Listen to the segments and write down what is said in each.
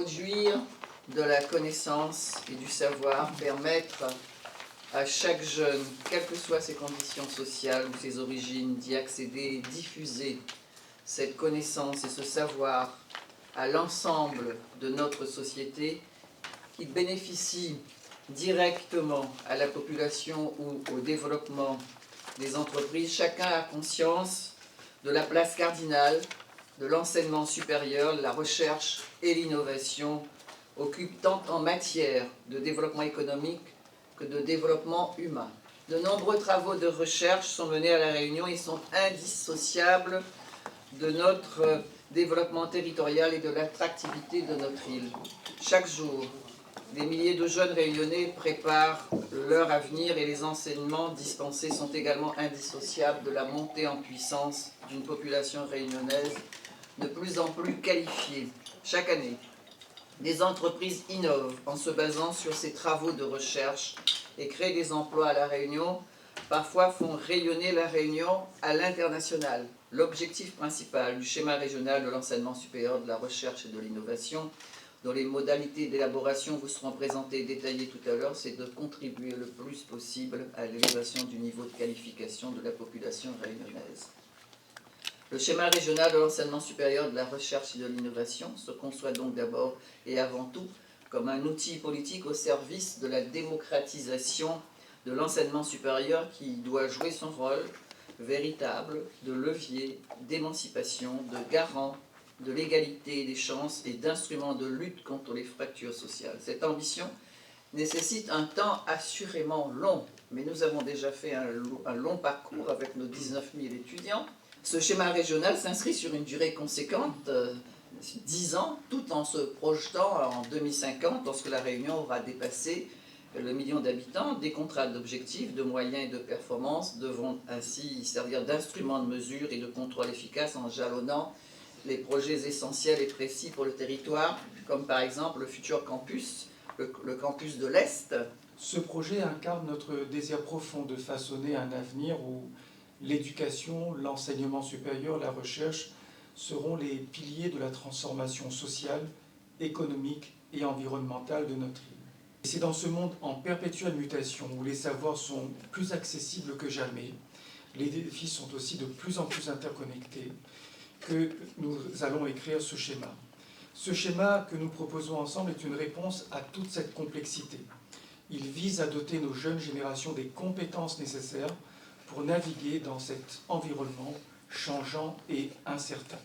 produire de la connaissance et du savoir, permettre à chaque jeune, quelles que soient ses conditions sociales ou ses origines, d'y accéder et diffuser cette connaissance et ce savoir à l'ensemble de notre société, qui bénéficie directement à la population ou au développement des entreprises. Chacun a conscience de la place cardinale de l'enseignement supérieur, la recherche et l'innovation occupent tant en matière de développement économique que de développement humain. De nombreux travaux de recherche sont menés à La Réunion et sont indissociables de notre développement territorial et de l'attractivité de notre île. Chaque jour, des milliers de jeunes réunionnais préparent leur avenir et les enseignements dispensés sont également indissociables de la montée en puissance d'une population réunionnaise de plus en plus qualifiée. Chaque année, des entreprises innovent en se basant sur ces travaux de recherche et créent des emplois à La Réunion, parfois font rayonner La Réunion à l'international. L'objectif principal du schéma régional de l'enseignement supérieur, de la recherche et de l'innovation, dont les modalités d'élaboration vous seront présentées et détaillées tout à l'heure, c'est de contribuer le plus possible à l'élévation du niveau de qualification de la population réunionnaise. Le schéma régional de l'enseignement supérieur, de la recherche et de l'innovation se conçoit donc d'abord et avant tout comme un outil politique au service de la démocratisation de l'enseignement supérieur qui doit jouer son rôle véritable de levier d'émancipation, de garant de l'égalité des chances et d'instrument de lutte contre les fractures sociales. Cette ambition nécessite un temps assurément long, mais nous avons déjà fait un long parcours avec nos 19 000 étudiants. Ce schéma régional s'inscrit sur une durée conséquente, 10 ans, tout en se projetant en 2050, lorsque La Réunion aura dépassé le million d'habitants. Des contrats d'objectifs, de moyens et de performance devront ainsi servir d'instruments de mesure et de contrôle efficace en jalonnant les projets essentiels et précis pour le territoire, comme par exemple le futur campus, le campus de l'Est. Ce projet incarne notre désir profond de façonner un avenir où l'éducation, l'enseignement supérieur, la recherche seront les piliers de la transformation sociale, économique et environnementale de notre île. Et c'est dans ce monde en perpétuelle mutation où les savoirs sont plus accessibles que jamais, les défis sont aussi de plus en plus interconnectés, que nous allons écrire ce schéma. Ce schéma que nous proposons ensemble est une réponse à toute cette complexité. Il vise à doter nos jeunes générations des compétences nécessaires pour naviguer dans cet environnement changeant et incertain.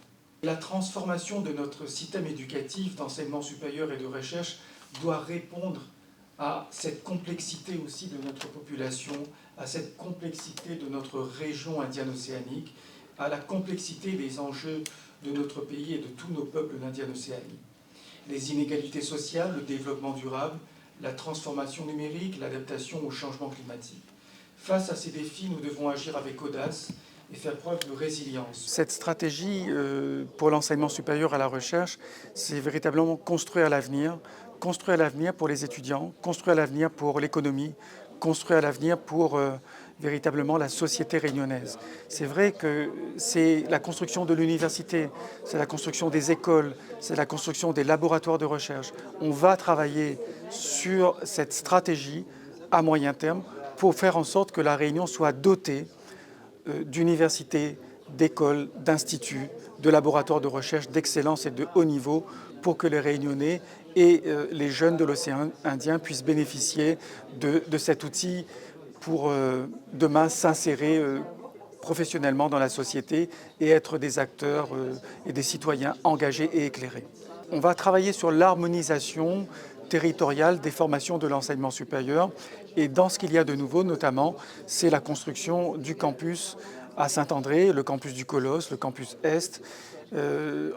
La transformation de notre système éducatif d'enseignement supérieur et de recherche doit répondre à cette complexité aussi de notre population, à cette complexité de notre région indienne-océanique, à la complexité des enjeux de notre pays et de tous nos peuples d'Indienne-Océanie. Les inégalités sociales, le développement durable, la transformation numérique, l'adaptation au changement climatique. Face à ces défis, nous devons agir avec audace et faire preuve de résilience. Cette stratégie pour l'enseignement supérieur à la recherche, c'est véritablement construire l'avenir pour les étudiants, construire l'avenir pour l'économie, construire l'avenir pour véritablement la société réunionnaise. C'est vrai que c'est la construction de l'université, c'est la construction des écoles, c'est la construction des laboratoires de recherche. On va travailler sur cette stratégie à moyen terme pour faire en sorte que la Réunion soit dotée d'universités, d'écoles, d'instituts, de laboratoires de recherche d'excellence et de haut niveau pour que les Réunionnais et les jeunes de l'océan Indien puissent bénéficier de cet outil pour demain s'insérer professionnellement dans la société et être des acteurs et des citoyens engagés et éclairés. On va travailler sur l'harmonisation territoriale des formations de l'enseignement supérieur et dans ce qu'il y a de nouveau notamment, c'est la construction du campus à Saint-André, le campus du Colosse, le campus Est,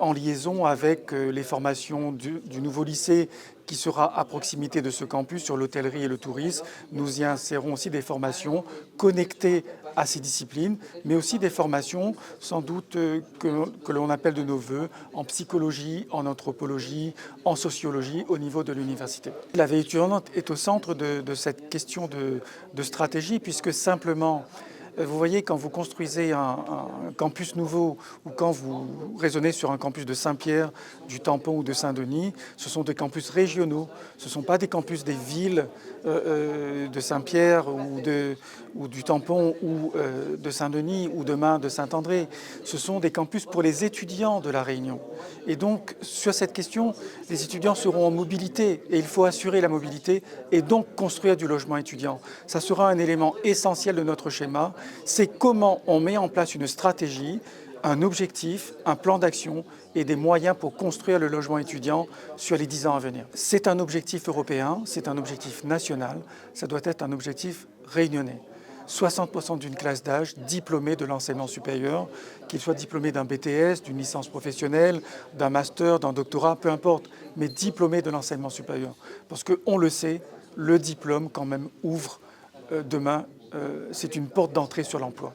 en liaison avec les formations du nouveau lycée qui sera à proximité de ce campus sur l'hôtellerie et le tourisme. Nous y insérons aussi des formations connectées à ces disciplines, mais aussi des formations sans doute que l'on appelle de nos voeux en psychologie, en anthropologie, en sociologie au niveau de l'université. La veille étudiante est au centre de cette question de stratégie puisque simplement Vous voyez, quand vous construisez un campus nouveau ou quand vous raisonnez sur un campus de Saint-Pierre, du Tampon ou de Saint-Denis, ce sont des campus régionaux. Ce ne sont pas des campus des villes de Saint-Pierre ou du Tampon ou de Saint-Denis ou demain de Saint-André. Ce sont des campus pour les étudiants de La Réunion. Et donc, sur cette question, les étudiants seront en mobilité et il faut assurer la mobilité et donc construire du logement étudiant. Ça sera un élément essentiel de notre schéma. C'est comment on met en place une stratégie, un objectif, un plan d'action et des moyens pour construire le logement étudiant sur les 10 ans à venir. C'est un objectif européen, c'est un objectif national, ça doit être un objectif réunionnais. 60% d'une classe d'âge diplômée de l'enseignement supérieur, qu'il soit diplômé d'un BTS, d'une licence professionnelle, d'un master, d'un doctorat, peu importe, mais diplômé de l'enseignement supérieur. Parce qu'on le sait, le diplôme quand même ouvre demain, c'est une porte d'entrée sur l'emploi.